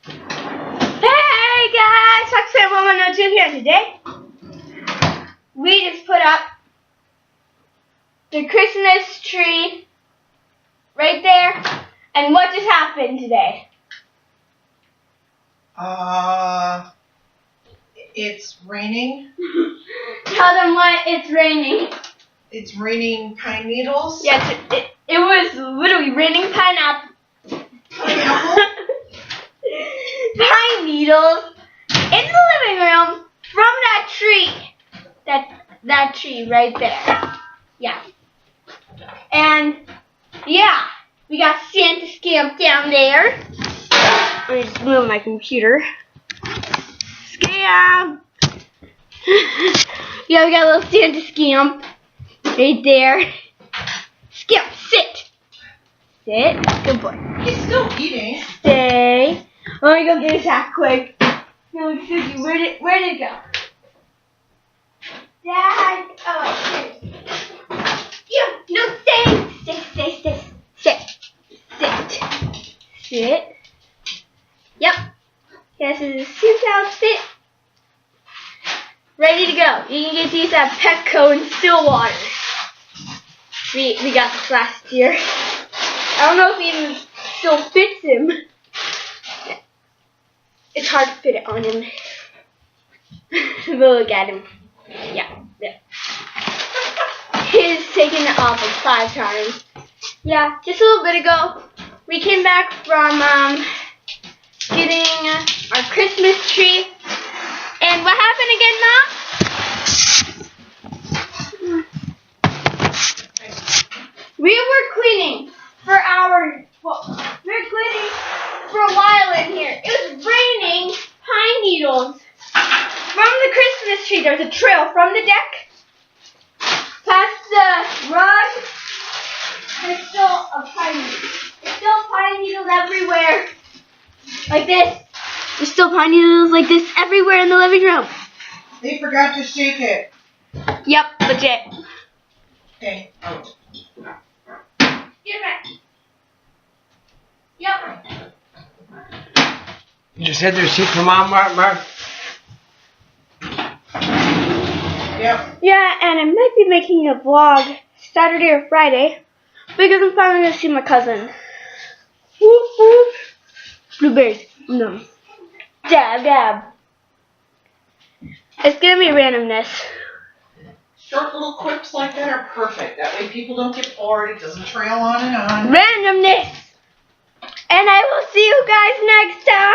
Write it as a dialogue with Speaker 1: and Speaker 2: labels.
Speaker 1: Hey guys, FoxFan112 here, and today we just put up the Christmas tree right there. And what just happened today?
Speaker 2: It's raining.
Speaker 1: Tell them what it's raining.
Speaker 2: It's raining pine needles.
Speaker 1: Yes, it was literally raining pineapple. Pine needles in the living room from that tree. That tree right there. Yeah. And yeah, we got Santa Scamp down there. Let me just move my computer. Scamp. Yeah, we got a little Santa Scamp right there. Scamp, sit. Sit. Good boy.
Speaker 2: He's still eating.
Speaker 1: Stay. Let me go get his hat quick. No, Susie, where did it go? Dad. Oh, here. You. No, stay. Stay. Sit. Yep. This is a suit outfit. Ready to go. You can get these at Petco in Stillwater. We got this last year. I don't know if it even still fits him. It's hard to fit it on him. But look at him. Yeah. He's taken it off like 5 times. Yeah, just a little bit ago, we came back from getting our Christmas tree. And what happened again, Mom? We were cleaning for hours. Well, we were cleaning for a while in here. It was raining pine needles from the Christmas tree. There's a trail from the deck past the rug. There's still a pine needle. There's still pine needles everywhere. Like this. There's still pine needles like this everywhere in the living room.
Speaker 2: They forgot to shake it.
Speaker 1: Yep, legit.
Speaker 2: Okay, out.
Speaker 1: Get it back. Yep.
Speaker 3: You just had to shake for Mom, Mark.
Speaker 2: Yep.
Speaker 1: Yeah, and I might be making a vlog Saturday or Friday because I'm finally going to see my cousin. Whoop, whoop. Blueberries. No. Dab. It's going to be randomness.
Speaker 2: Short little clips like that are perfect. That way people don't get bored. It doesn't trail on and on.
Speaker 1: Randomness. And I will see you guys next time.